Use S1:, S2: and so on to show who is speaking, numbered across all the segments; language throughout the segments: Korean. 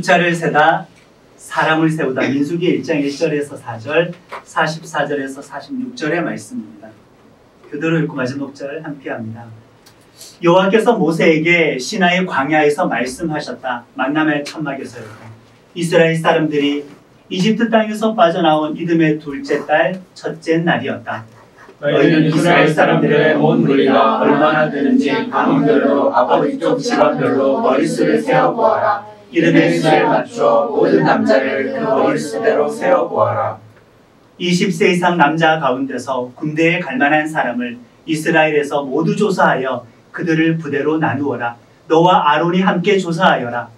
S1: 숫자를 세다 사람을 세우다. 민수기 1장 1절에서 4절, 44절에서 46절의 말씀입니다. 그대로 읽고 마지막 절 함께합니다. 여호와께서 모세에게 시나이 광야에서 말씀하셨다. 만남의 천막에서였다. 이스라엘 사람들이 이집트 땅에서 빠져나온 이듬해 둘째 달 첫째 날이었다.
S2: 너희는 이스라엘 사람들의 온 무리가 얼마나 되는지 가문별로 아버지 쪽 집안별로 머릿수를 세어보아라. 이름의 수에 맞춰 모든 남자를 그 머릿수대로 세어보아라.
S1: 20세 이상 남자 가운데서 군대에 갈 만한 사람을 이스라엘에서 모두 조사하여 그들을 부대로 나누어라. 너와 아론이 함께 조사하여라.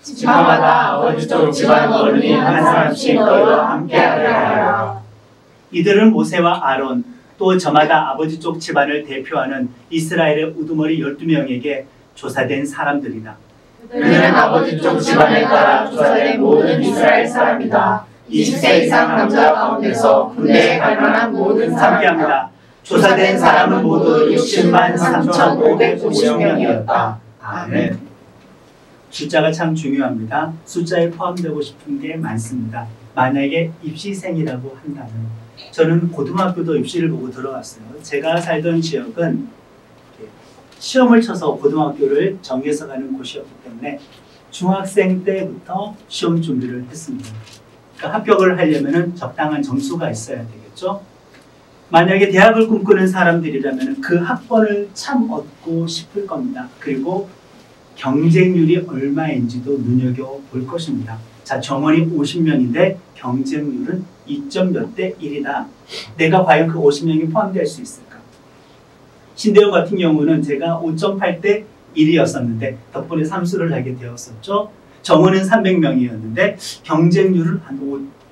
S2: 집마다 아버지 쪽 집안 어른이 한 사람씩 너희와 함께하게 하여라.
S1: 이들은 모세와 아론 또 저마다 아버지 쪽 집안을 대표하는 이스라엘의 우두머리 12명에게 조사된 사람들이다.
S2: 그들은 아버지 쪽 집안에 따라 조사된 모든 이스라엘 사람이다. 20세 이상 남자 가운데서 군대에 갈 만한 모든 사람이다.
S1: 조사된 사람은 모두 60만 3,550명이었다. 아멘. 숫자가 참 중요합니다. 숫자에 포함되고 싶은 게 많습니다. 만약에 입시생이라고 한다면 저는 고등학교도 입시를 보고 들어갔어요. 제가 살던 지역은 시험을 쳐서 고등학교를 정해서 가는 곳이었기 때문에 중학생 때부터 시험 준비를 했습니다. 그러니까 합격을 하려면 적당한 점수가 있어야 되겠죠. 만약에 대학을 꿈꾸는 사람들이라면 그 학번을 참 얻고 싶을 겁니다. 그리고 경쟁률이 얼마인지도 눈여겨볼 것입니다. 자, 정원이 50명인데 경쟁률은 2점 몇 대 1이다. 내가 과연 그 50명이 포함될 수 있을까? 신대영 같은 경우는 제가 5.8대 1이었었는데 덕분에 삼수를 하게 되었었죠. 정원은 300명이었는데 경쟁률은 한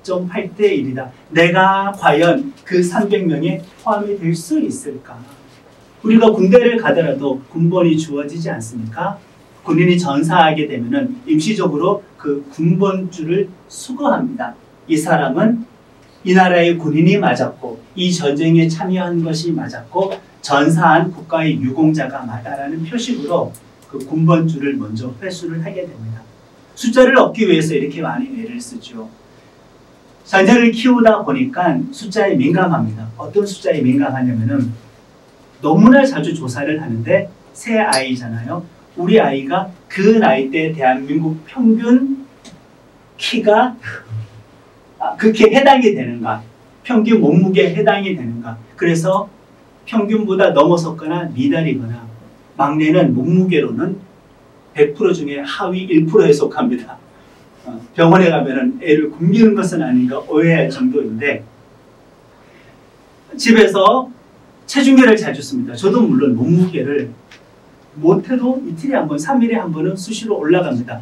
S1: 5.8대 1이다. 내가 과연 그 300명에 포함이 될 수 있을까? 우리가 군대를 가더라도 군번이 주어지지 않습니까? 군인이 전사하게 되면은 임시적으로 그 군번줄을 수거합니다. 이 사람은 이 나라의 군인이 맞았고 이 전쟁에 참여한 것이 맞았고 전사한 국가의 유공자가 맞다라는 표식으로 그 군번줄을 먼저 회수를 하게 됩니다. 숫자를 얻기 위해서 이렇게 많이 애를 쓰죠. 자녀를 키우다 보니까 숫자에 민감합니다. 어떤 숫자에 민감하냐면은 너무나 자주 조사를 하는데 새 아이잖아요. 우리 아이가 그 나이 때 대한민국 평균 키가 그렇게 해당이 되는가? 평균 몸무게에 해당이 되는가? 그래서 평균보다 넘어섰거나 미달이거나 막내는 몸무게로는 100% 중에 하위 1%에 속합니다. 병원에 가면은 애를 굶기는 것은 아닌가 오해할 정도인데 집에서 체중계를 자주 씁니다. 저도 물론 몸무게를 못해도 이틀에 한 번, 3일에 한 번은 수시로 올라갑니다.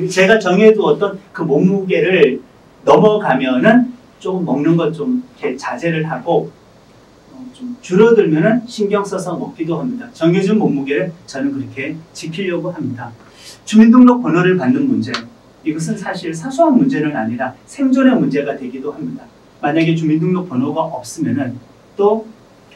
S1: 제가 정해두었던 그 몸무게를 넘어가면은 조금 먹는 것 좀 자제를 하고 좀 줄어들면은 신경 써서 먹기도 합니다. 정해준 몸무게를 저는 그렇게 지키려고 합니다. 주민등록 번호를 받는 문제, 이것은 사실 사소한 문제는 아니라 생존의 문제가 되기도 합니다. 만약에 주민등록 번호가 없으면은 또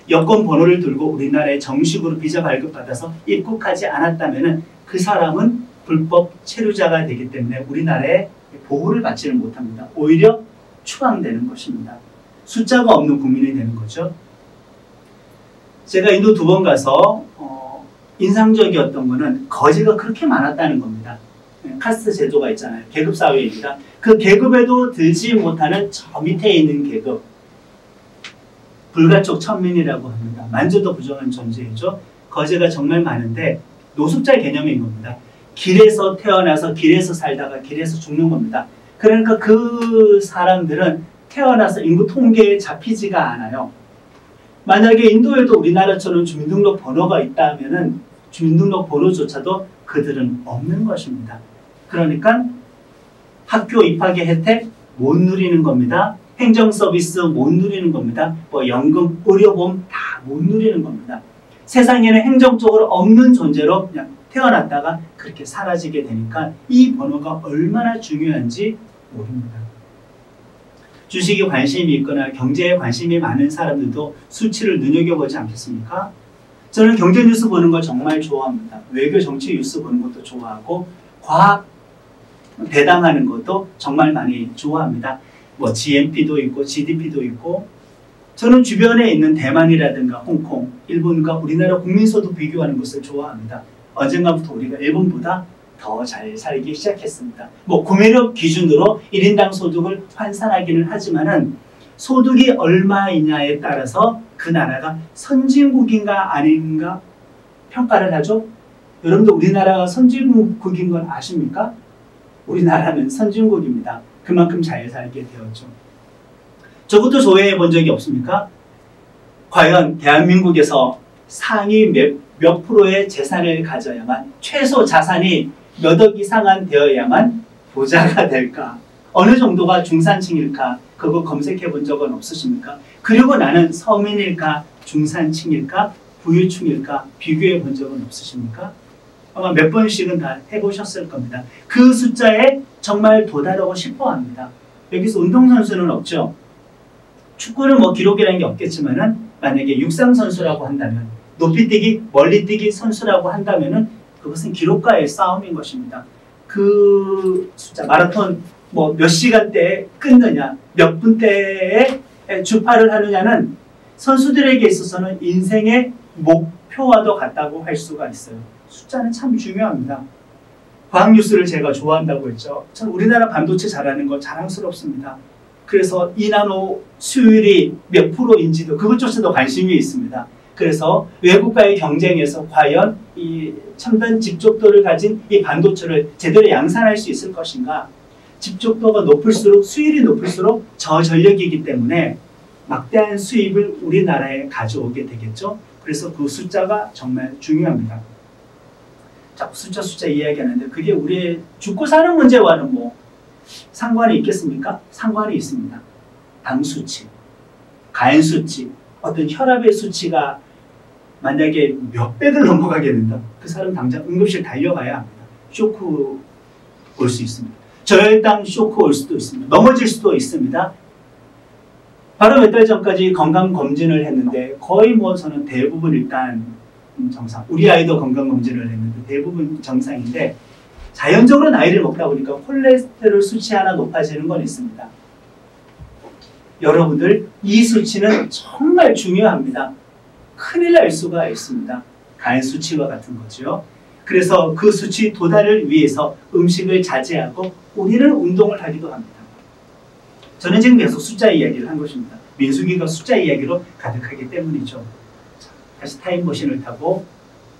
S1: 여권 번호를 들고 우리나라에 정식으로 비자 발급받아서 입국하지 않았다면은 그 사람은 불법 체류자가 되기 때문에 우리나라에 보호를 받지는 못합니다. 오히려 추방되는 것입니다. 숫자가 없는 국민이 되는 거죠. 제가 인도 2번 가서 인상적이었던 거는 거지가 그렇게 많았다는 겁니다. 카스트 제도가 있잖아요. 계급 사회입니다. 그 계급에도 들지 못하는 저 밑에 있는 계급, 불가촉 천민이라고 합니다. 만져도 부정한 존재이죠. 거지가 정말 많은데 노숙자 개념인 겁니다. 길에서 태어나서 길에서 살다가 길에서 죽는 겁니다. 그러니까 그 사람들은 태어나서 인구 통계에 잡히지가 않아요. 만약에 인도에도 우리나라처럼 주민등록 번호가 있다면은 주민등록 번호조차도 그들은 없는 것입니다. 그러니까 학교 입학의 혜택 못 누리는 겁니다. 행정 서비스 못 누리는 겁니다. 뭐 연금, 의료보험 다 못 누리는 겁니다. 세상에는 행정적으로 없는 존재로 그냥 태어났다가 그렇게 사라지게 되니까 이 번호가 얼마나 중요한지 모릅니다. 주식에 관심이 있거나 경제에 관심이 많은 사람들도 수치를 눈여겨보지 않겠습니까? 저는 경제 뉴스 보는 거 정말 좋아합니다. 외교 정치 뉴스 보는 것도 좋아하고 과학 배당하는 것도 정말 많이 좋아합니다. 뭐 GNP도 있고 GDP도 있고 저는 주변에 있는 대만이라든가 홍콩, 일본과 우리나라 국민소득 비교하는 것을 좋아합니다. 언젠가부터 우리가 일본보다 더 잘 살기 시작했습니다. 뭐 구매력 기준으로 1인당 소득을 환산하기는 하지만은 소득이 얼마이냐에 따라서 그 나라가 선진국인가 아닌가 평가를 하죠. 여러분들 우리나라가 선진국인 건 아십니까? 우리나라는 선진국입니다. 그만큼 잘 살게 되었죠. 저것도 조회해 본 적이 없습니까? 과연 대한민국에서 상위 몇 프로의 재산을 가져야만, 최소 자산이 몇 억 이상은 되어야만 부자가 될까? 어느 정도가 중산층일까? 그거 검색해 본 적은 없으십니까? 그리고 나는 서민일까? 중산층일까? 부유층일까? 비교해 본 적은 없으십니까? 아마 몇 번씩은 다 해보셨을 겁니다. 그 숫자에 정말 도달하고 싶어 합니다. 여기서 운동선수는 없죠. 축구는 뭐 기록이라는 게 없겠지만은 만약에 육상선수라고 한다면, 높이뛰기, 멀리뛰기 선수라고 한다면은 그것은 기록과의 싸움인 것입니다. 그 숫자, 마라톤 뭐 몇 시간대에 끊느냐, 몇 분대에 주파를 하느냐는 선수들에게 있어서는 인생의 목표와도 같다고 할 수가 있어요. 숫자는 참 중요합니다. 과학뉴스를 제가 좋아한다고 했죠. 전 우리나라 반도체 잘하는 거 자랑스럽습니다. 그래서 이나노 수율이 몇 프로인지도 그것조차도 관심이 있습니다. 그래서 외국과의 경쟁에서 과연 이 첨단 집적도를 가진 이 반도체를 제대로 양산할 수 있을 것인가. 집적도가 높을수록, 수율이 높을수록 저전력이기 때문에 막대한 수입을 우리나라에 가져오게 되겠죠. 그래서 그 숫자가 정말 중요합니다. 자꾸 숫자 이야기하는데 그게 우리의 죽고 사는 문제와는 뭐 상관이 있겠습니까? 상관이 있습니다. 당 수치, 간 수치, 어떤 혈압의 수치가 만약에 몇 배를 넘어가게 된다. 그 사람 당장 응급실 달려가야 합니다. 쇼크 올 수 있습니다. 저혈당 쇼크 올 수도 있습니다. 넘어질 수도 있습니다. 바로 몇 달 전까지 건강검진을 했는데 거의 뭐 저는 대부분 일단 정상. 우리 아이도 건강검진을 했는데 대부분 정상인데 자연적으로 나이를 먹다 보니까 콜레스테롤 수치 하나 높아지는 건 있습니다. 여러분들 이 수치는 정말 중요합니다. 큰일 날 수가 있습니다. 간 수치와 같은 거죠. 그래서 그 수치 도달을 위해서 음식을 자제하고 우리는 운동을 하기도 합니다. 저는 지금 계속 숫자 이야기를 한 것입니다. 민수기가 숫자 이야기로 가득하기 때문이죠. 다시 타임머신을 타고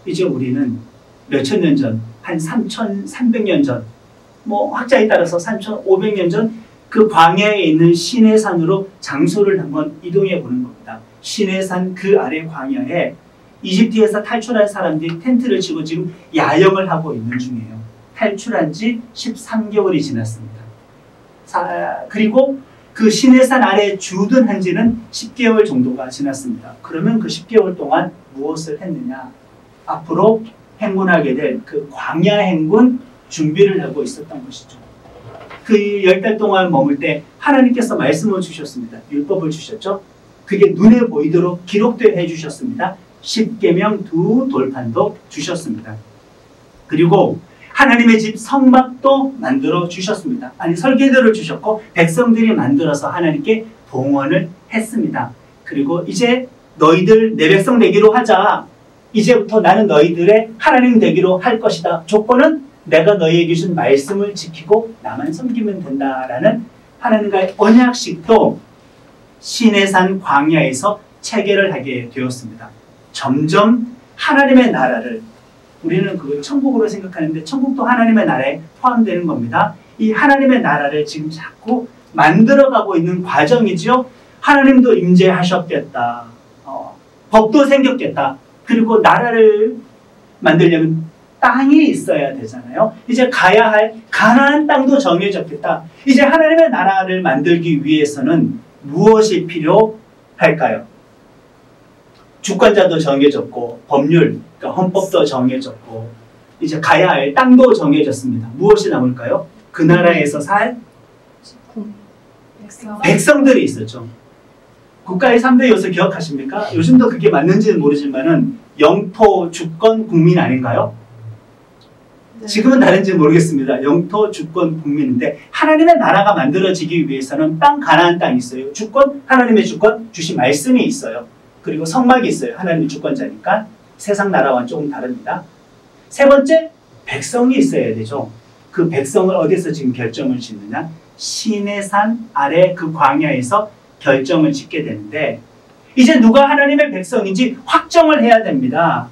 S1: 이제 우리는 몇천 년 전, 한 3,300년 전, 뭐 학자에 따라서 3,500년 전 그 광야에 있는 시내산으로 장소를 한번 이동해 보는 겁니다. 시내산 그 아래 광야에 이집트에서 탈출한 사람들이 텐트를 치고 지금 야영을 하고 있는 중이에요. 탈출한 지 13개월이 지났습니다. 그리고 그 시내산 아래 주둔한 지는 10개월 정도가 지났습니다. 그러면 그 10개월 동안 무엇을 했느냐? 앞으로 행군하게 될 그 광야 행군 준비를 하고 있었던 것이죠. 그 10달 동안 머물 때 하나님께서 말씀을 주셨습니다. 율법을 주셨죠. 그게 눈에 보이도록 기록되어 해주셨습니다. 10계명 2 돌판도 주셨습니다. 그리고 하나님의 집 성막도 만들어 주셨습니다. 아니 설계도를 주셨고 백성들이 만들어서 하나님께 봉헌을 했습니다. 그리고 이제 너희들 내 백성 되기로 하자. 이제부터 나는 너희들의 하나님 되기로 할 것이다. 조건은 내가 너희에게 준 말씀을 지키고 나만 섬기면 된다라는 하나님과의 언약식도 시내산 광야에서 체계를 하게 되었습니다. 점점 하나님의 나라를 우리는 그걸 천국으로 생각하는데 천국도 하나님의 나라에 포함되는 겁니다. 이 하나님의 나라를 지금 자꾸 만들어가고 있는 과정이죠. 하나님도 임재하셨겠다. 법도 생겼겠다. 그리고 나라를 만들려면 땅이 있어야 되잖아요. 이제 가야 할 가나안 땅도 정해졌겠다. 이제 하나님의 나라를 만들기 위해서는 무엇이 필요할까요? 주권자도 정해졌고 법률, 그러니까 헌법도 정해졌고 이제 가야 할 땅도 정해졌습니다. 무엇이 남을까요? 그 나라에서 살 백성들이 있었죠. 국가의 3대 요소 기억하십니까? 요즘도 그게 맞는지는 모르지만은 영토, 주권, 국민 아닌가요? 지금은 다른지 모르겠습니다. 영토, 주권, 국민인데 하나님의 나라가 만들어지기 위해서는 땅, 가나안 땅이 있어요. 주권, 하나님의 주권, 주신 말씀이 있어요. 그리고 성막이 있어요. 하나님의 주권자니까. 세상 나라와는 조금 다릅니다. 세 번째, 백성이 있어야 되죠. 그 백성을 어디서 지금 결정을 짓느냐? 시내산 아래 그 광야에서 결정을 짓게 되는데 이제 누가 하나님의 백성인지 확정을 해야 됩니다.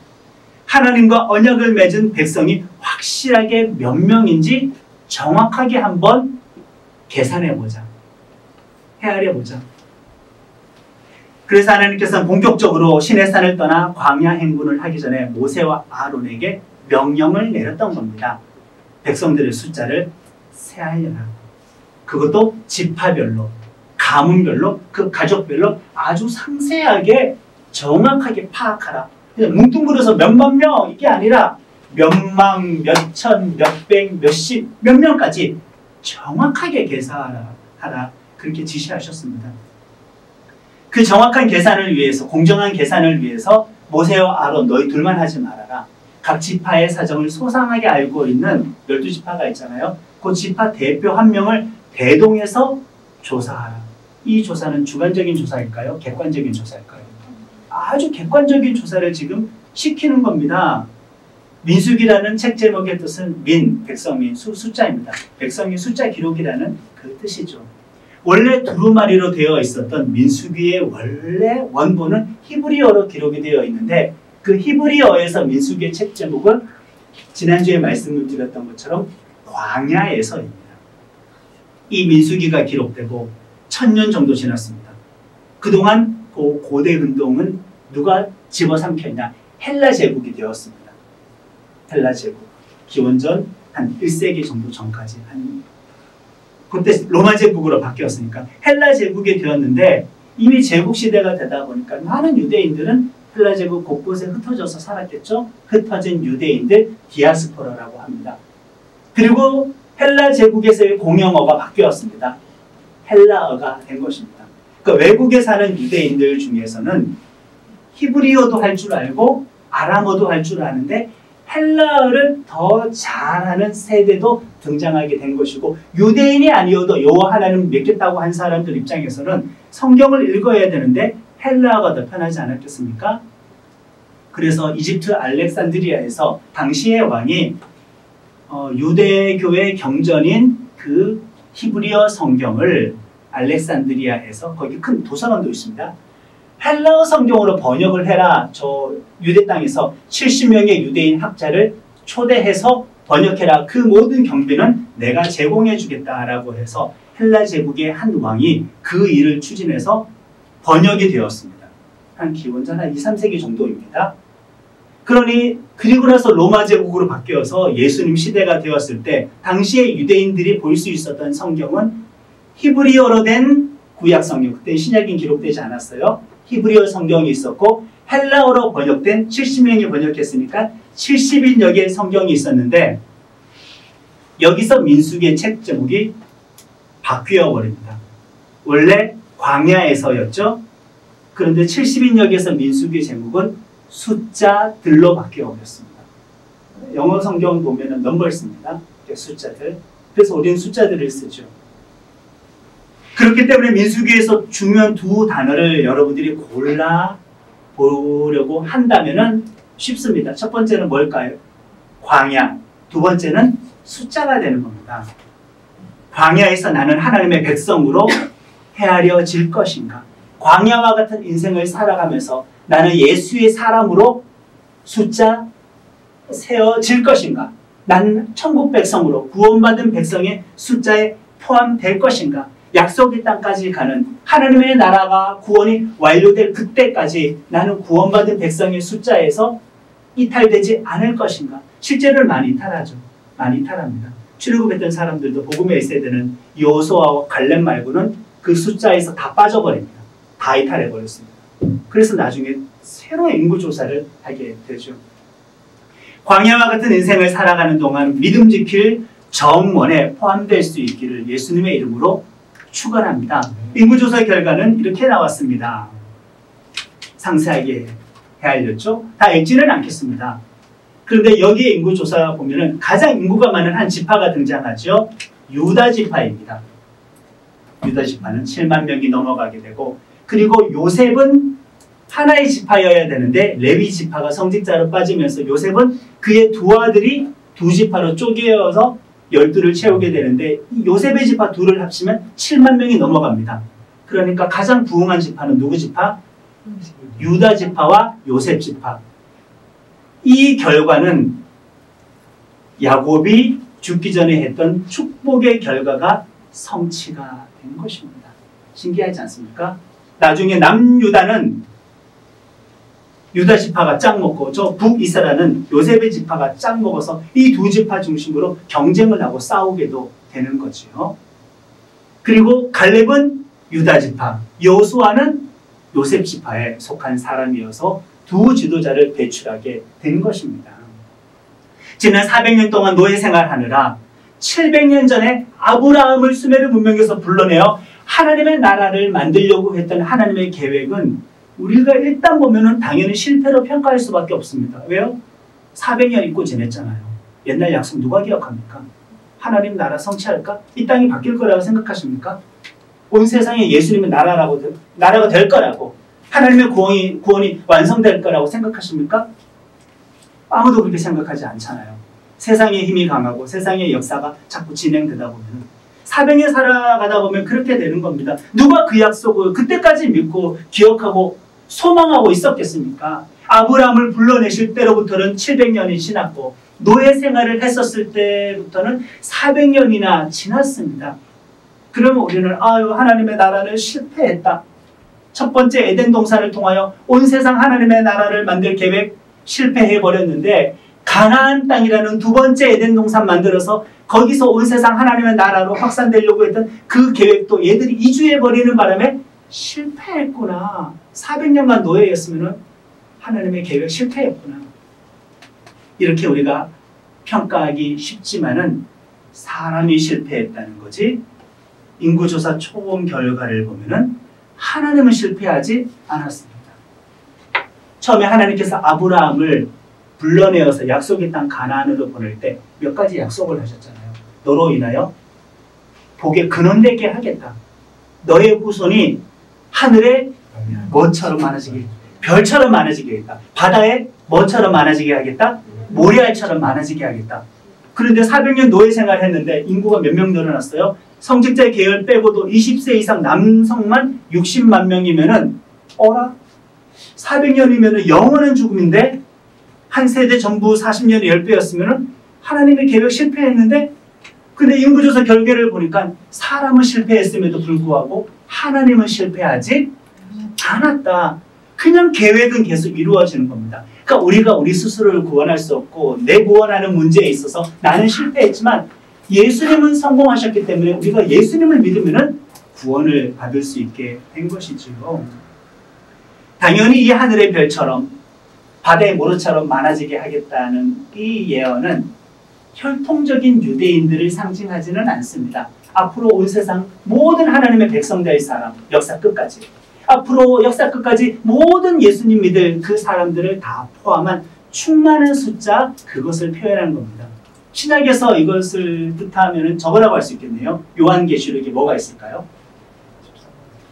S1: 하나님과 언약을 맺은 백성이 확실하게 몇 명인지 정확하게 한번 계산해보자. 헤아려보자. 그래서 하나님께서는 본격적으로 시내산을 떠나 광야 행군을 하기 전에 모세와 아론에게 명령을 내렸던 겁니다. 백성들의 숫자를 세하여라. 그것도 지파별로, 가문별로, 그 가족별로 아주 상세하게 정확하게 파악하라. 그냥 뭉뚱그려서 몇만 명 이게 아니라 몇만, 몇천, 몇백, 몇십, 몇 명까지 정확하게 계산하라. 그렇게 지시하셨습니다. 그 정확한 계산을 위해서, 공정한 계산을 위해서 모세와 아론 너희 둘만 하지 말아라. 각 지파의 사정을 소상하게 알고 있는 12지파가 있잖아요. 그 지파 대표 한 명을 대동해서 조사하라. 이 조사는 주관적인 조사일까요? 객관적인 조사일까요? 아주 객관적인 조사를 지금 시키는 겁니다. 민수기라는 책 제목의 뜻은 민, 백성민, 숫자입니다. 백성민 숫자 기록이라는 그 뜻이죠. 원래 두루마리로 되어 있었던 민수기의 원래 원본은 히브리어로 기록이 되어 있는데 그 히브리어에서 민수기의 책 제목은 지난주에 말씀을 드렸던 것처럼 광야에서입니다. 이 민수기가 기록되고 1000년 정도 지났습니다. 그동안 그 고대 운동은 누가 집어삼켰냐? 헬라 제국이 되었습니다. 헬라 제국. 기원전 한 1세기 정도 전까지 그때 로마 제국으로 바뀌었으니까 헬라 제국이 되었는데 이미 제국 시대가 되다 보니까 많은 유대인들은 헬라 제국 곳곳에 흩어져서 살았겠죠. 흩어진 유대인들 디아스포라라고 합니다. 그리고 헬라 제국에서의 공용어가 바뀌었습니다. 헬라어가 된 것입니다. 그러니까 외국에 사는 유대인들 중에서는 히브리어도 할 줄 알고 아람어도 할 줄 아는데 헬라어를 더 잘하는 세대도 등장하게 된 것이고 유대인이 아니어도 여호와 하나님 믿겠다고 한 사람들 입장에서는 성경을 읽어야 되는데 헬라어가 더 편하지 않았겠습니까? 그래서 이집트 알렉산드리아에서 당시의 왕이 유대교의 경전인 그 히브리어 성경을 알렉산드리아에서 거기 큰 도서관도 있습니다. 헬라어 성경으로 번역을 해라. 저 유대 땅에서 70명의 유대인 학자를 초대해서 번역해라. 그 모든 경비는 내가 제공해 주겠다라고 해서 헬라 제국의 한 왕이 그 일을 추진해서 번역이 되었습니다. 한 기원전 한 2, 3세기 정도입니다. 그리고 나서 로마 제국으로 바뀌어서 예수님 시대가 되었을 때 당시에 유대인들이 볼 수 있었던 성경은 히브리어로 된 구약 성경, 그때 신약이 기록되지 않았어요. 히브리어 성경이 있었고 헬라어로 번역된 70명이 번역했으니까 70인역의 성경이 있었는데 여기서 민수기의 책 제목이 바뀌어 버립니다. 원래 광야에서였죠. 그런데 70인역에서 민수기의 제목은 숫자들로 바뀌어 버렸습니다. 영어 성경 보면은 넘버스입니다. 숫자들. 그래서 우리는 숫자들을 쓰죠. 그렇기 때문에 민수기에서 중요한 두 단어를 여러분들이 골라 보려고 한다면은 쉽습니다. 첫 번째는 뭘까요? 광야. 두 번째는 숫자가 되는 겁니다. 광야에서 나는 하나님의 백성으로 헤아려질 것인가? 광야와 같은 인생을 살아가면서 나는 예수의 사람으로 숫자 세워질 것인가? 나는 천국 백성으로 구원받은 백성의 숫자에 포함될 것인가? 약속의 땅까지 가는 하나님의 나라가 구원이 완료될 그때까지 나는 구원받은 백성의 숫자에서 이탈되지 않을 것인가? 실제로 많이 이탈하죠. 많이 이탈합니다. 출애굽했던 사람들도 복음의 1세대는 여호수아와 갈렙 말고는 그 숫자에서 다 빠져버립니다. 다 이탈해버렸습니다. 그래서 나중에 새로 인구조사를 하게 되죠. 광야와 같은 인생을 살아가는 동안 믿음 지킬 정원에 포함될 수 있기를 예수님의 이름으로 축원합니다. 인구조사 결과는 이렇게 나왔습니다. 상세하게 헤아렸죠? 다 읽지는 않겠습니다. 그런데 여기에 인구 조사 보면은 가장 인구가 많은 한 지파가 등장하죠. 유다 지파입니다. 유다 지파는 7만 명이 넘어가게 되고, 그리고 요셉은 하나의 지파여야 되는데 레위 지파가 성직자로 빠지면서 요셉은 그의 두 아들이 두 지파로 쪼개어서 12를 채우게 되는데, 이 요셉의 지파 둘을 합치면 7만 명이 넘어갑니다. 그러니까 가장 부흥한 지파는 누구 지파? 유다 지파와 요셉 지파. 이 결과는 야곱이 죽기 전에 했던 축복의 결과가 성취가 된 것입니다. 신기하지 않습니까? 나중에 남유다는 유다 지파가 짱 먹고 저 북이스라엘은 요셉의 지파가 짱 먹어서 이 두 지파 중심으로 경쟁을 하고 싸우게도 되는 거지요. 그리고 갈렙은 유다 지파, 여호수아는 요셉 지파에 속한 사람이어서 두 지도자를 배출하게 된 것입니다. 지난 400년 동안 노예 생활하느라 700년 전에 아브라함을 수메르 문명에서 불러내어 하나님의 나라를 만들려고 했던 하나님의 계획은 우리가 일단 보면은 당연히 실패로 평가할 수밖에 없습니다. 왜요? 400년 잊고 지냈잖아요. 옛날 약속 누가 기억합니까? 하나님 나라 성취할까? 이 땅이 바뀔 거라고 생각하십니까? 온 세상에 예수님의 나라가 될 거라고, 하나님의 구원이 완성될 거라고 생각하십니까? 아무도 그렇게 생각하지 않잖아요. 세상의 힘이 강하고 세상의 역사가 자꾸 진행되다 보면 400년 살아가다 보면 그렇게 되는 겁니다. 누가 그 약속을 그때까지 믿고 기억하고 소망하고 있었겠습니까? 아브라함을 불러내실 때로부터는 700년이 지났고 노예 생활을 했었을 때부터는 400년이나 지났습니다. 그러면 우리는 하나님의 나라는 실패했다. 첫 번째 에덴 동산을 통하여 온 세상 하나님의 나라를 만들 계획 실패해버렸는데, 가나안 땅이라는 두 번째 에덴 동산 만들어서 거기서 온 세상 하나님의 나라로 확산되려고 했던 그 계획도 얘들이 이주해버리는 바람에 실패했구나. 400년간 노예였으면 하나님의 계획 실패했구나. 이렇게 우리가 평가하기 쉽지만은 사람이 실패했다는 거지, 인구조사 초범 결과를 보면은 하나님은 실패하지 않았습니다. 처음에 하나님께서 아브라함을 불러내어서 약속의 땅 가나안으로 보낼 때 몇 가지 약속을 하셨잖아요. 너로 인하여 복의 근원되게 하겠다. 너의 후손이 하늘에 뭐처럼 많아지게, 별처럼 많아지게 하겠다. 바다에 뭐처럼 많아지게 하겠다. 모래알처럼 많아지게 하겠다. 그런데 400년 노예 생활을 했는데 인구가 몇 명 늘어났어요? 성직자 계열 빼고도 20세 이상 남성만 60만 명이면은 400년이면은 영원한 죽음인데, 한 세대 전부 40년이 10배였으면은 하나님의 계획 실패했는데, 근데 인구조사 결과를 보니까 사람은 실패했음에도 불구하고 하나님은 실패하지 않았다. 그냥 계획은 계속 이루어지는 겁니다. 그러니까 우리가 우리 스스로를 구원할 수 없고 내 구원하는 문제에 있어서 나는 실패했지만 예수님은 성공하셨기 때문에 우리가 예수님을 믿으면 구원을 받을 수 있게 된 것이지요. 당연히 이 하늘의 별처럼 바다의 모래처럼 많아지게 하겠다는 이 예언은 혈통적인 유대인들을 상징하지는 않습니다. 앞으로 온 세상 모든 하나님의 백성 될 사람, 역사 끝까지, 앞으로 역사 끝까지 모든 예수님 믿을 그 사람들을 다 포함한 충만한 숫자, 그것을 표현하는 겁니다. 신약에서 이것을 뜻하면 저거라고 할 수 있겠네요. 요한계시록에 뭐가 있을까요?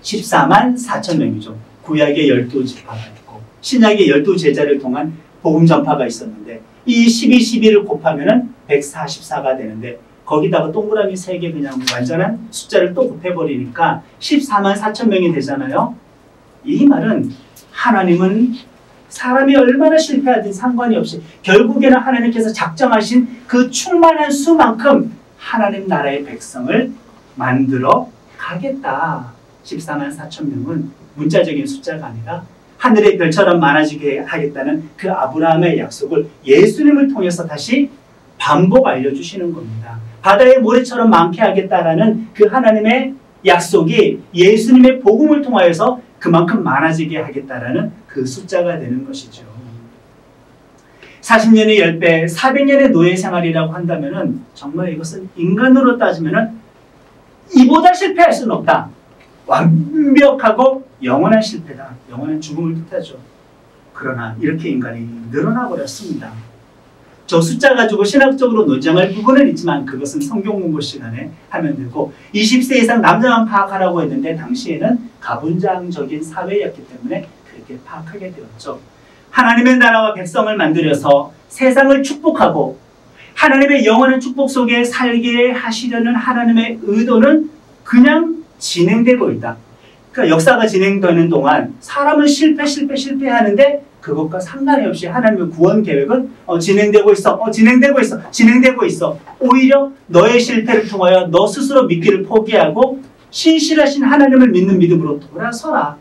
S1: 14만 4천 명이죠. 구약의 12지파가 있고 신약의 12제자를 통한 복음 전파가 있었는데, 이 12, 12를 곱하면 144가 되는데 거기다가 동그라미 3개 그냥 완전한 숫자를 또 곱해버리니까 14만 4천 명이 되잖아요. 이 말은 하나님은 사람이 얼마나 실패하든 상관이 없이 결국에는 하나님께서 작정하신 그 충만한 수만큼 하나님 나라의 백성을 만들어 가겠다. 14만 4천 명은 문자적인 숫자가 아니라 하늘의 별처럼 많아지게 하겠다는 그 아브라함의 약속을 예수님을 통해서 다시 반복 알려주시는 겁니다. 바다의 모래처럼 많게 하겠다라는 그 하나님의 약속이 예수님의 복음을 통하여서 그만큼 많아지게 하겠다라는 그 숫자가 되는 것이죠. 40년의 10배, 400년의 노예 생활이라고 한다면은 정말 이것은 인간으로 따지면은 이보다 실패할 수는 없다. 완벽하고 영원한 실패다. 영원한 죽음을 뜻하죠. 그러나 이렇게 인간이 늘어나 버렸습니다. 저 숫자 가지고 신학적으로 논쟁할 부분은 있지만 그것은 성경 공부 시간에 하면 되고 20세 이상 남자만 파악하라고 했는데 당시에는 가분장적인 사회였기 때문에 그렇게 파악하게 되었죠. 하나님의 나라와 백성을 만들어서 세상을 축복하고 하나님의 영원한 축복 속에 살게 하시려는 하나님의 의도는 그냥 진행되고 있다. 그러니까 역사가 진행되는 동안 사람은 실패하는데 그것과 상관이 없이 하나님의 구원 계획은 진행되고 있어. 오히려 너의 실패를 통하여 너 스스로 믿기를 포기하고 신실하신 하나님을 믿는 믿음으로 돌아서라.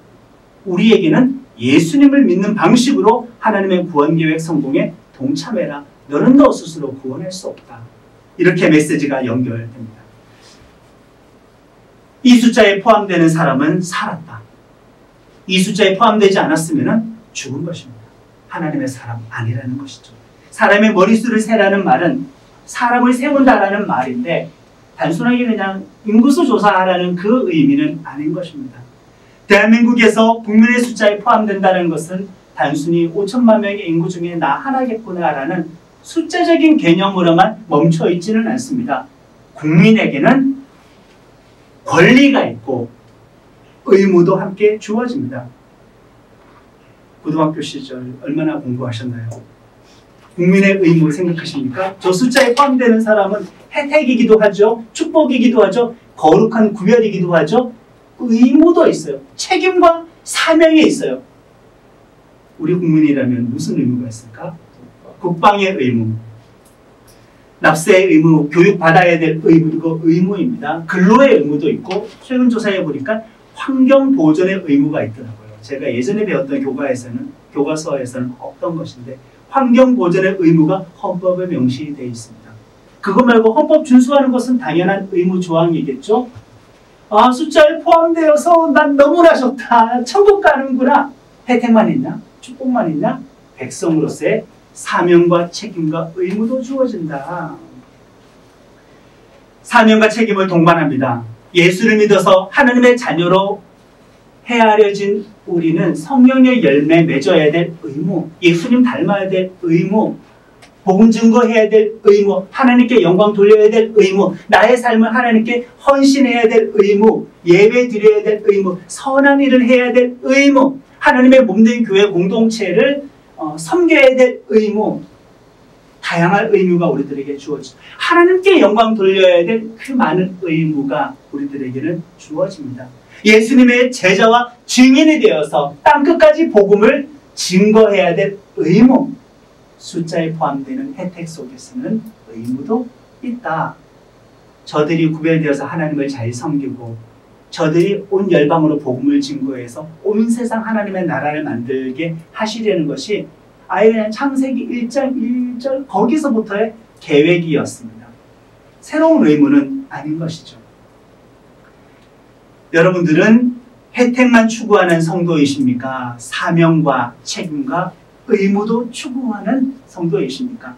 S1: 우리에게는 예수님을 믿는 방식으로 하나님의 구원 계획 성공에 동참해라. 너는 너 스스로 구원할 수 없다. 이렇게 메시지가 연결됩니다. 이 숫자에 포함되는 사람은 살았다. 이 숫자에 포함되지 않았으면 죽은 것입니다. 하나님의 사람 아니라는 것이죠. 사람의 머릿수를 세라는 말은 사람을 세운다라는 말인데 단순하게 그냥 인구수 조사하라는 그 의미는 아닌 것입니다. 대한민국에서 국민의 숫자에 포함된다는 것은 단순히 5천만 명의 인구 중에 나 하나겠구나라는 숫자적인 개념으로만 멈춰 있지는 않습니다. 국민에게는 권리가 있고 의무도 함께 주어집니다. 고등학교 시절 얼마나 공부하셨나요? 국민의 의무 생각하십니까? 저 숫자에 포함되는 사람은 혜택이기도 하죠. 축복이기도 하죠. 거룩한 구별이기도 하죠. 의무도 있어요. 책임과 사명이 있어요. 우리 국민이라면 무슨 의무가 있을까? 국방의 의무, 납세의 의무, 교육받아야 될 의무, 이거 의무입니다. 근로의 의무도 있고 최근 조사해 보니까 환경보존의 의무가 있더라고요. 제가 예전에 배웠던 교과서에서는 없던 것인데 환경보존의 의무가 헌법에 명시되어 있습니다. 그거 말고 헌법 준수하는 것은 당연한 의무 조항이겠죠. 아, 숫자에 포함되어서 난 너무나 좋다. 천국 가는구나. 혜택만 있나? 축복만 있나? 백성으로서의 사명과 책임과 의무도 주어진다. 사명과 책임을 동반합니다. 예수를 믿어서 하나님의 자녀로 헤아려진 우리는 성령의 열매 맺어야 될 의무, 예수님 닮아야 될 의무, 복음 증거해야 될 의무, 하나님께 영광 돌려야 될 의무, 나의 삶을 하나님께 헌신해야 될 의무, 예배 드려야 될 의무, 선한 일을 해야 될 의무, 하나님의 몸된 교회 공동체를 섬겨야 될 의무, 다양한 의무가 우리들에게 주어집니다. 하나님께 영광 돌려야 될 그 많은 의무가 우리들에게는 주어집니다. 예수님의 제자와 증인이 되어서 땅끝까지 복음을 증거해야 될 의무, 숫자에 포함되는 혜택 속에서는 의무도 있다. 저들이 구별되어서 하나님을 잘 섬기고 저들이 온 열방으로 복음을 증거해서 온 세상 하나님의 나라를 만들게 하시려는 것이 아예 그냥 창세기 1장 1절 거기서부터의 계획이었습니다. 새로운 의무는 아닌 것이죠. 여러분들은 혜택만 추구하는 성도이십니까? 사명과 책임과 의무도 추구하는 성도이십니까?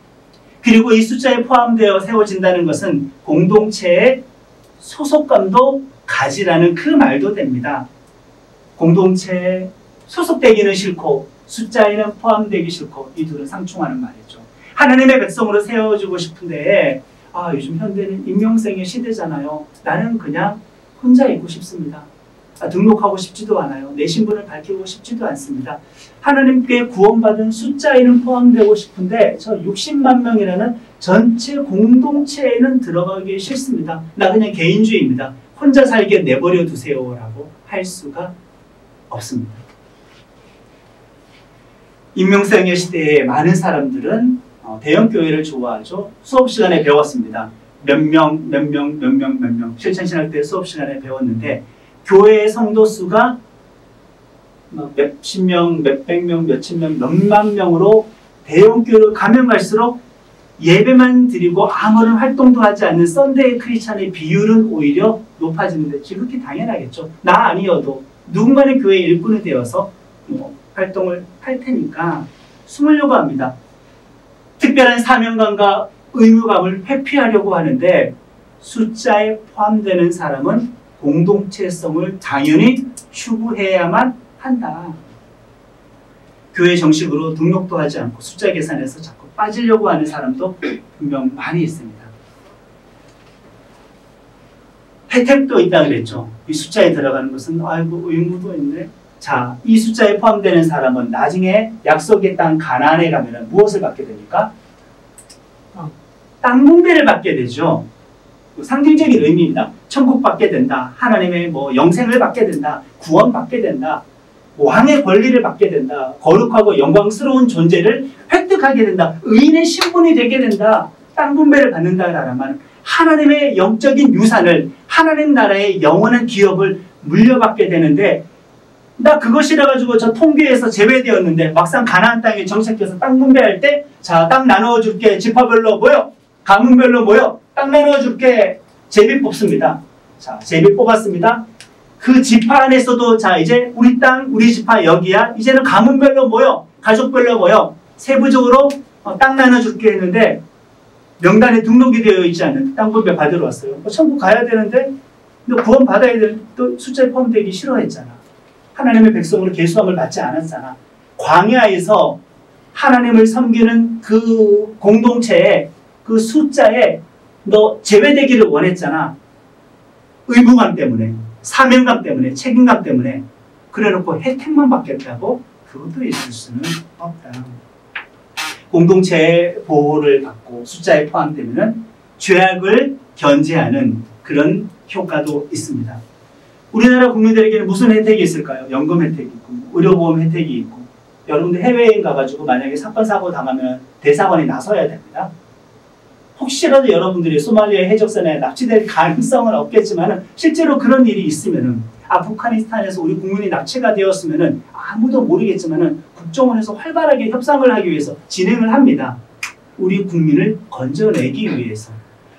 S1: 그리고 이 숫자에 포함되어 세워진다는 것은 공동체의 소속감도 가지라는 그 말도 됩니다. 공동체에 소속되기는 싫고 숫자에는 포함되기 싫고 이 둘은 상충하는 말이죠. 하나님의 백성으로 세워주고 싶은데 요즘 현대는 임명생의 시대잖아요. 나는 그냥 혼자 있고 싶습니다. 등록하고 싶지도 않아요. 내 신분을 밝히고 싶지도 않습니다. 하나님께 구원받은 숫자에는 포함되고 싶은데 저 60만 명이라는 전체 공동체에는 들어가기 싫습니다. 나 그냥 개인주의입니다. 혼자 살게 내버려 두세요라고 할 수가 없습니다. 임명생의 시대에 많은 사람들은 대형교회를 좋아하죠. 수업 시간에 배웠습니다. 몇 명 실천신학 때 수업 시간에 배웠는데 교회의 성도 수가 몇십 명, 몇백 명, 몇천 명, 몇만 명으로 대형교회로 가면 갈수록 예배만 드리고 아무런 활동도 하지 않는 썬데이 크리스찬의 비율은 오히려 높아지는데 지극히 당연하겠죠. 나 아니어도 누군가는 교회 일꾼이 되어서 활동을 할 테니까 숨으려고 합니다. 특별한 사명감과 의무감을 회피하려고 하는데 숫자에 포함되는 사람은 공동체성을 당연히 추구해야만 한다. 교회 정식으로 등록도 하지 않고 숫자 계산해서 자꾸 빠지려고 하는 사람도 분명 많이 있습니다. 혜택도 있다 그랬죠. 이 숫자에 들어가는 것은 아이고 의무도 있네. 자, 이 숫자에 포함되는 사람은 나중에 약속의 땅 가나안에 가면 무엇을 받게 됩니까? 땅 분배를 받게 되죠. 상징적인 의미입니다. 천국 받게 된다. 하나님의 뭐 영생을 받게 된다. 구원 받게 된다. 왕의 권리를 받게 된다. 거룩하고 영광스러운 존재를 획득하게 된다. 의인의 신분이 되게 된다. 땅 분배를 받는다라는 말은 하나님의 영적인 유산을, 하나님 나라의 영원한 기업을 물려받게 되는데, 나 그것이라 가지고 저 통계에서 제외되었는데 막상 가나안 땅에 정착해서 땅 분배할 때, 자, 땅 나누어 줄게. 지파별로 모여. 가문별로 모여. 땅 나누어 줄게. 제비 뽑습니다. 자, 제비 뽑았습니다. 그 지파 안에서도 자, 이제 우리 땅, 우리 지파 여기야. 이제는 가문별로 모여. 가족별로 모여. 세부적으로 땅 나눠 줄게 했는데 명단에 등록이 되어 있지 않은 땅 분배 받으러 왔어요. 천국 가야 되는데 구원 받아야 되는데 또 숫자에 포함되기 싫어했잖아. 하나님의 백성으로 계수함을 받지 않았잖아. 광야에서 하나님을 섬기는 그 공동체에 그 숫자에 너 제외되기를 원했잖아. 의무감 때문에, 사명감 때문에, 책임감 때문에. 그래놓고 혜택만 받겠다고? 그것도 있을 수는 없다. 공동체의 보호를 받고 숫자에 포함되면 죄악을 견제하는 그런 효과도 있습니다. 우리나라 국민들에게는 무슨 혜택이 있을까요? 연금 혜택이 있고, 의료보험 혜택이 있고. 여러분들 해외여행 가가지고 만약에 사건, 사고 당하면 대사관에 나서야 됩니다. 혹시라도 여러분들이 소말리아 해적선에 납치될 가능성은 없겠지만 실제로 그런 일이 있으면은 아프가니스탄에서 우리 국민이 납치가 되었으면은 아무도 모르겠지만은 국정원에서 활발하게 협상을 하기 위해서 진행을 합니다. 우리 국민을 건져내기 위해서.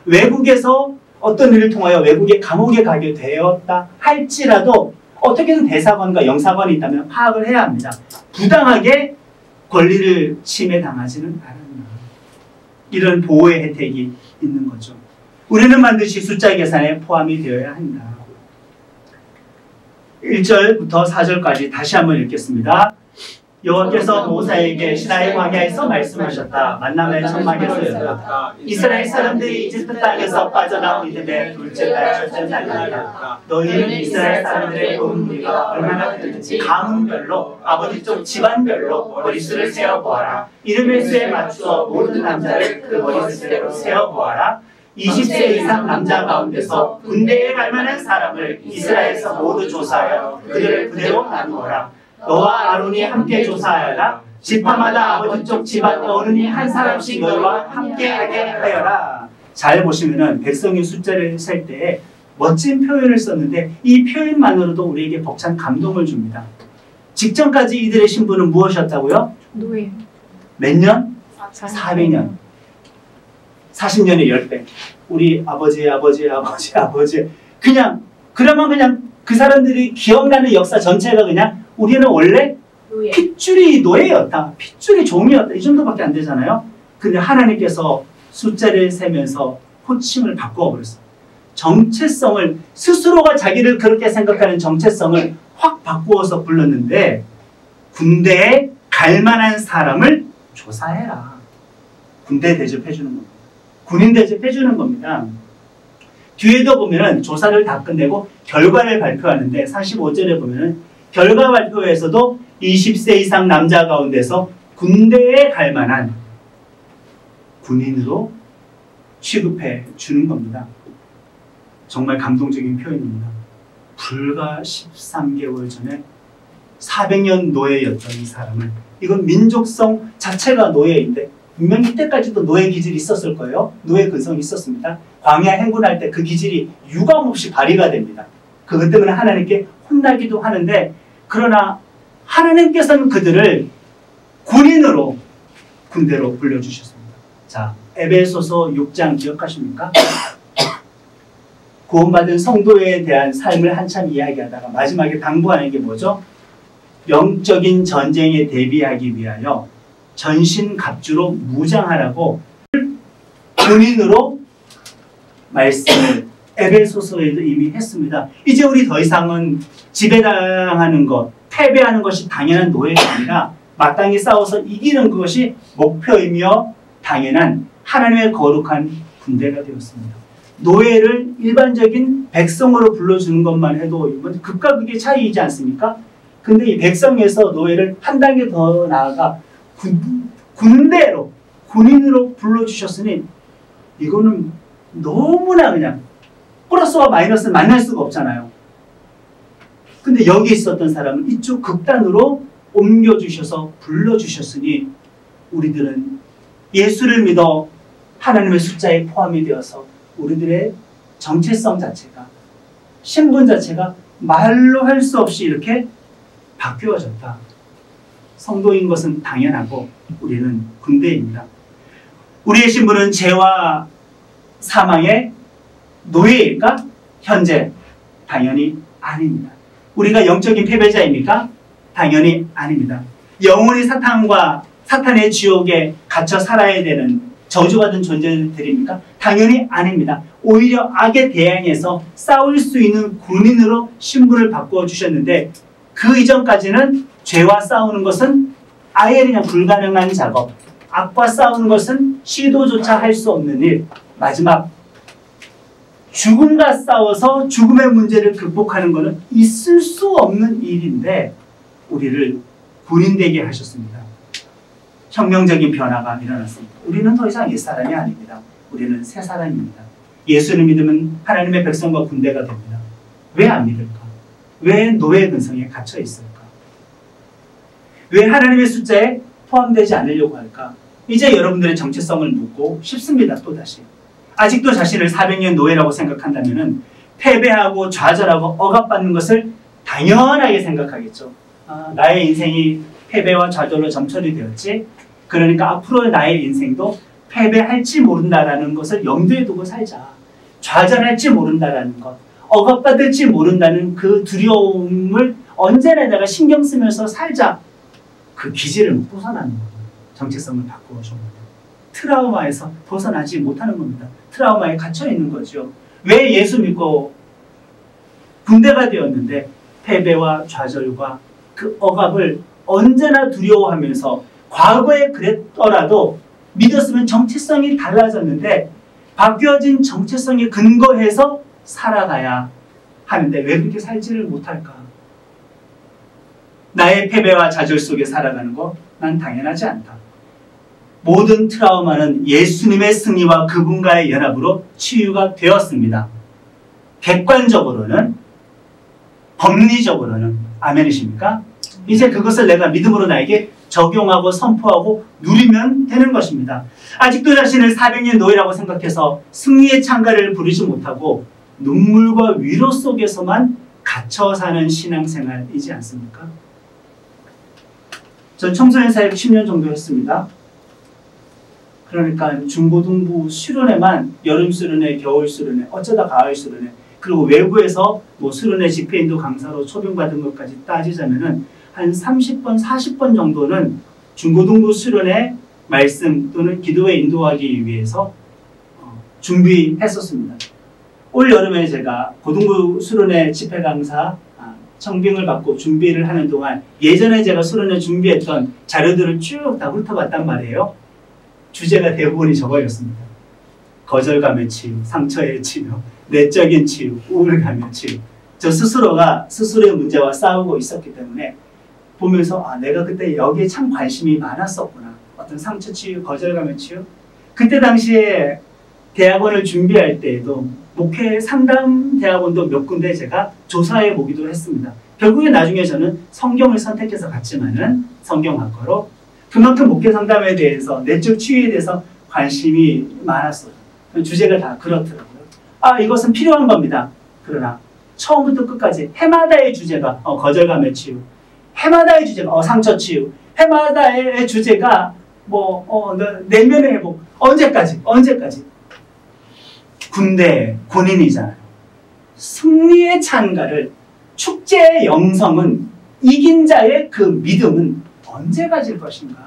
S1: 외국에서 어떤 일을 통하여 외국의 감옥에 가게 되었다 할지라도 어떻게든 대사관과 영사관이 있다면 파악을 해야 합니다. 부당하게 권리를 침해당하지는 않았나. 이런 보호의 혜택이 있는 거죠. 우리는 반드시 숫자 계산에 포함이 되어야 한다. 1절부터 4절까지 다시 한번 읽겠습니다. 여호와께서 모세에게 시나이 광야에서 말씀하셨다. 만남의 천막에서였다. 이스라엘 사람들이 이집트 땅에서 빠져나온 이듬해 둘째 달 첫째 날이었다. 너희는 이스라엘 사람들의 온 무리가 얼마나 되는지 가문별로 아버지 쪽 집안별로 머리수를 세어보아라. 이름의 수에 맞추어 모든 남자를 그 머리수대로 세어보아라. 20세 이상 남자 가운데서 군대에 갈 만한 사람을 이스라엘에서 모두 조사하여 그들을 부대로 나누어라. 너와 아론이 함께 조사하여라. 지파마다 아버지 쪽 집안 어른이 한 사람씩 너희와 함께하게 하여라. 잘 보시면은 백성의 숫자를 셀 때 멋진 표현을 썼는데 이 표현만으로도 우리에게 벅찬 감동을 줍니다. 직전까지 이들의 신분은 무엇이었다고요?
S3: 노예.
S1: 몇 년? 400년. 40년의 10배. 우리 아버지 그러면 그냥 그 사람들이 기억나는 역사 전체가 그냥 우리는 원래
S3: 노예.
S1: 핏줄이 노예였다. 핏줄이 종이었다. 이 정도밖에 안 되잖아요. 근데 하나님께서 숫자를 세면서 호칭을 바꿔버렸어요. 정체성을, 스스로가 자기를 그렇게 생각하는 정체성을 확 바꾸어서 불렀는데 군대에 갈 만한 사람을 조사해라. 군대 대접해주는 겁니다. 군인 대접해주는 겁니다. 뒤에도 보면은 조사를 다 끝내고 결과를 발표하는데 45절에 보면은 결과 발표에서도 20세 이상 남자 가운데서 군대에 갈 만한 군인으로 취급해 주는 겁니다. 정말 감동적인 표현입니다. 불과 13개월 전에 400년 노예였던 이 사람을, 이건 민족성 자체가 노예인데 분명히 이때까지도 노예 기질이 있었을 거예요. 노예 근성이 있었습니다. 광야 행군할 때 그 기질이 유감없이 발휘가 됩니다. 그것 때문에 하나님께 혼나기도 하는데, 그러나 하나님께서는 그들을 군인으로 군대로 불려주셨습니다. 자, 에베소서 6장 기억하십니까? 구원받은 성도에 대한 삶을 한참 이야기하다가 마지막에 당부하는 게 뭐죠? 영적인 전쟁에 대비하기 위하여 전신갑주로 무장하라고 군인으로 말씀을 에베소서에도 이미 했습니다. 이제 우리 더 이상은 지배당하는 것, 패배하는 것이 당연한 노예가 아니라 마땅히 싸워서 이기는 것이 목표이며 당연한 하나님의 거룩한 군대가 되었습니다. 노예를 일반적인 백성으로 불러주는 것만 해도 이건 극과 극의 차이이지 않습니까? 근데 이 백성에서 노예를 한 단계 더 나아가 군대로, 군인으로 불러주셨으니 이거는 너무나 그냥 플러스와 마이너스를 만날 수가 없잖아요. 근데 여기 있었던 사람은 이쪽 극단으로 옮겨주셔서 불러주셨으니 우리들은 예수를 믿어 하나님의 숫자에 포함이 되어서 우리들의 정체성 자체가, 신분 자체가 말로 할 수 없이 이렇게 바뀌어졌다. 성도인 것은 당연하고 우리는 군대입니다. 우리의 신분은 죄와 사망의 노예일까? 현재 당연히 아닙니다. 우리가 영적인 패배자입니까? 당연히 아닙니다. 영원히 사탄의 지옥에 갇혀 살아야 되는 저주받은 존재들입니까? 당연히 아닙니다. 오히려 악에 대항해서 싸울 수 있는 군인으로 신분을 바꾸어 주셨는데 그 이전까지는 죄와 싸우는 것은 아예 그냥 불가능한 작업, 악과 싸우는 것은 시도조차 할 수 없는 일, 마지막 죽음과 싸워서 죽음의 문제를 극복하는 것은 있을 수 없는 일인데 우리를 군인 되게 하셨습니다. 혁명적인 변화가 일어났습니다. 우리는 더 이상 옛사람이 아닙니다. 우리는 새 사람입니다. 예수를 믿으면 하나님의 백성과 군대가 됩니다. 왜 안 믿을까? 왜 노예 근성에 갇혀 있을까? 왜 하나님의 숫자에 포함되지 않으려고 할까? 이제 여러분들의 정체성을 묻고 싶습니다. 또다시. 아직도 자신을 400년 노예라고 생각한다면 패배하고 좌절하고 억압받는 것을 당연하게 생각하겠죠. 나의 인생이 패배와 좌절로 점철이 되었지. 그러니까 앞으로의 나의 인생도 패배할지 모른다라는 것을 염두에 두고 살자. 좌절할지 모른다라는 것, 억압받을지 모른다는 그 두려움을 언제나 내가 신경 쓰면서 살자. 그 기질을 벗어나는 겁니다. 정체성을 바꾸어 준 겁니다. 트라우마에서 벗어나지 못하는 겁니다. 트라우마에 갇혀 있는 거죠. 왜 예수 믿고 군대가 되었는데 패배와 좌절과 그 억압을 언제나 두려워하면서 과거에 그랬더라도 믿었으면 정체성이 달라졌는데 바뀌어진 정체성에 근거해서 살아가야 하는데 왜 그렇게 살지를 못할까? 나의 패배와 좌절 속에 살아가는 거 난 당연하지 않다. 모든 트라우마는 예수님의 승리와 그분과의 연합으로 치유가 되었습니다. 객관적으로는, 법리적으로는. 아멘이십니까? 이제 그것을 내가 믿음으로 나에게 적용하고 선포하고 누리면 되는 것입니다. 아직도 자신을 400년 노예라고 생각해서 승리의 찬가를 부르지 못하고 눈물과 위로 속에서만 갇혀 사는 신앙생활이지 않습니까? 전 청소년 사역 10년 정도 했습니다. 그러니까 중고등부 수련회만 여름 수련회, 겨울 수련회, 어쩌다 가을 수련회, 그리고 외부에서 뭐 수련회 집회인도 강사로 초빙받은 것까지 따지자면은 한 30번, 40번 정도는 중고등부 수련회 말씀 또는 기도에 인도하기 위해서 준비했었습니다. 올 여름에 제가 고등부 수련회 집회 강사 청빙을 받고 준비를 하는 동안 예전에 제가 수련회 준비했던 자료들을 쭉 다 훑어봤단 말이에요. 주제가 대부분이 저거였습니다. 거절감의 치유, 상처의 치유, 내적인 치유, 우울감의 치유. 저 스스로가 스스로의 문제와 싸우고 있었기 때문에 보면서 내가 그때 여기에 참 관심이 많았었구나. 어떤 상처 치유, 거절감의 치유. 그때 당시에 대학원을 준비할 때에도 목회 상담 대학원도 몇 군데 제가 조사해 보기도 했습니다. 결국에 나중에 저는 성경을 선택해서 갔지만은 성경학과로 그만큼 목회 상담에 대해서 내적 치유에 대해서 관심이 많았어요. 주제가 다 그렇더라고요. 이것은 필요한 겁니다. 그러나 처음부터 끝까지 해마다의 주제가 거절감의 치유, 해마다의 주제가 상처 치유, 해마다의 주제가 내면의 회복. 언제까지? 군인이잖아요. 승리의 찬가를, 축제의 영성은, 이긴 자의 그 믿음은 언제 가질 것인가?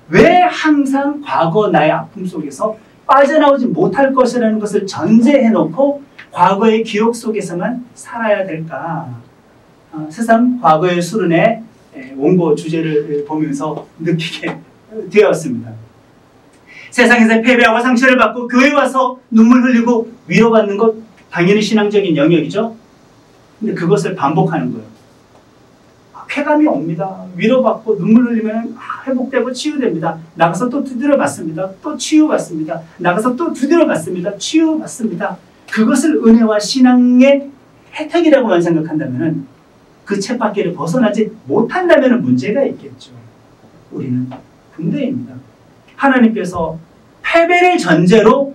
S1: 왜 항상 과거 나의 아픔 속에서 빠져나오지 못할 것이라는 것을 전제해놓고 과거의 기억 속에서만 살아야 될까? 새삼 과거의 수련회 원고 주제를 보면서 느끼게 되었습니다. 세상에서 패배하고 상처를 받고 교회 와서 눈물 흘리고 위로받는 것 당연히 신앙적인 영역이죠. 근데 그것을 반복하는 거예요. 쾌감이 옵니다. 위로받고 눈물 흘리면 회복되고 치유됩니다. 나가서 또 두드려 맞습니다. 또 치유받습니다. 나가서 또 두드려 맞습니다. 치유받습니다. 그것을 은혜와 신앙의 혜택이라고만 생각한다면 그 쳇바퀴를 벗어나지 못한다면 문제가 있겠죠. 우리는 군대입니다. 하나님께서 패배를 전제로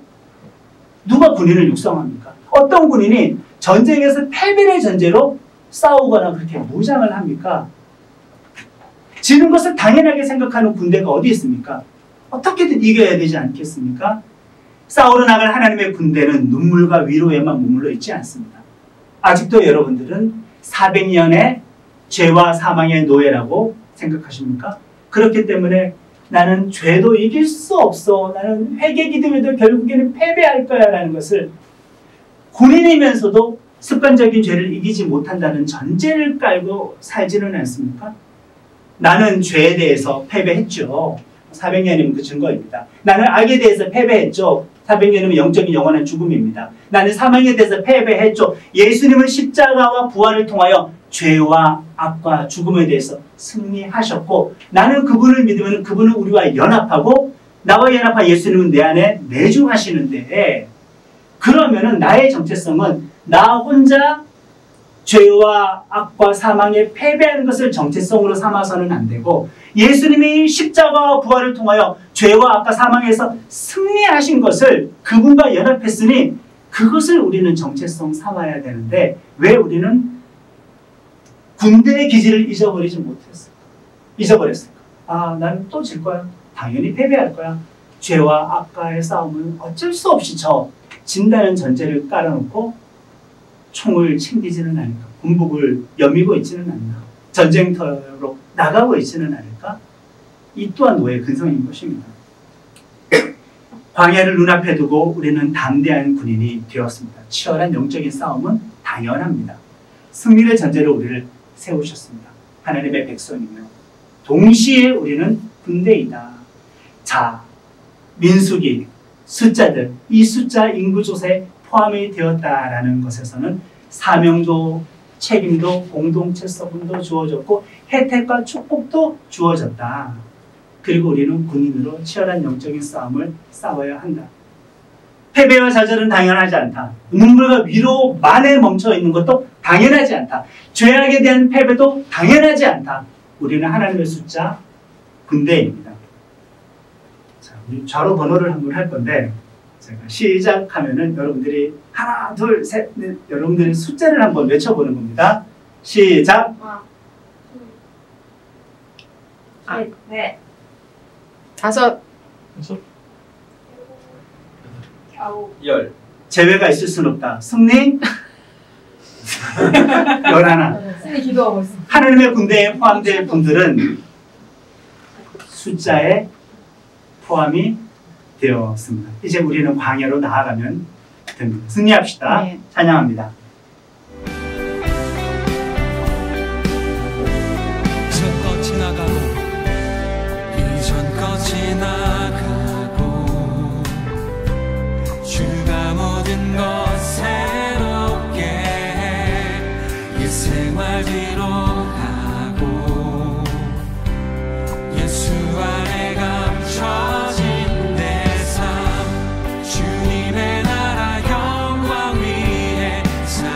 S1: 누가 군인을 육성합니까? 어떤 군인이 전쟁에서 패배를 전제로 싸우거나 그렇게 무장을 합니까? 지는 것을 당연하게 생각하는 군대가 어디 있습니까? 어떻게든 이겨야 되지 않겠습니까? 싸우러 나갈 하나님의 군대는 눈물과 위로에만 머물러 있지 않습니다. 아직도 여러분들은 400년의 죄와 사망의 노예라고 생각하십니까? 그렇기 때문에 나는 죄도 이길 수 없어. 나는 회개 기도해도 결국에는 패배할 거야 라는 것을 군인이면서도 습관적인 죄를 이기지 못한다는 전제를 깔고 살지는 않습니까? 나는 죄에 대해서 패배했죠. 400년이면 그 증거입니다. 나는 악에 대해서 패배했죠. 400년이면 영적인 영원한 죽음입니다. 나는 사망에 대해서 패배했죠. 예수님은 십자가와 부활을 통하여 죄와 악과 죽음에 대해서 승리하셨고 나는 그분을 믿으면 그분은 우리와 연합하고 나와 연합한 예수님은 내 안에 내주하시는데 그러면은 나의 정체성은 나 혼자 죄와 악과 사망에 패배하는 것을 정체성으로 삼아서는 안 되고 예수님이 십자가와 부활을 통하여 죄와 악과 사망에서 승리하신 것을 그분과 연합했으니 그것을 우리는 정체성 삼아야 되는데 왜 우리는 군대의 기질을 잊어버리지 못했을까? 잊어버렸을까? 나는 또 질 거야. 당연히 패배할 거야. 죄와 악과의 싸움은 어쩔 수 없이 진다는 전제를 깔아놓고 총을 챙기지는 않을까? 군복을 여미고 있지는 않나? 전쟁터로 나가고 있지는 않을까? 이 또한 노예의 근성인 것입니다. 광야를 눈앞에 두고 우리는 담대한 군인이 되었습니다. 치열한 영적인 싸움은 당연합니다. 승리를 전제로 우리를 세우셨습니다. 하나님의 백성이며 동시에 우리는 군대이다. 자, 민수기, 숫자들, 이 숫자 인구조사에 포함이 되었다라는 것에서는 사명도 책임도 공동체성도 주어졌고 혜택과 축복도 주어졌다. 그리고 우리는 군인으로 치열한 영적인 싸움을 싸워야 한다. 패배와 좌절은 당연하지 않다. 눈물과 위로만에 멈춰 있는 것도 당연하지 않다. 죄악에 대한 패배도 당연하지 않다. 우리는 하나님의 숫자 군대입니다. 자, 우리 좌로 번호를 한번 할 건데 제가 시작하면은 여러분들이 하나, 둘, 셋, 넷 여러분들이 숫자를 한번 외쳐보는 겁니다. 시작.
S3: 네.
S4: 다섯.
S2: 열.
S1: 제외가 있을 수는 없다. 승리. 11.
S3: 승리 기도하고 있습니다.
S1: 하나님의 군대에 포함될 분들은 숫자에 포함이 되었습니다. 이제 우리는 광야로 나아가면 됩니다. 승리합시다.
S4: 네.
S1: 찬양합니다.
S5: 이전 것 지나가고 이전 것 지나가고 주가 모든 것 새롭게 해 옛 생활 뒤로 하고 예수 안에 감춰진 내 삶 주님의 나라 영광 위에 살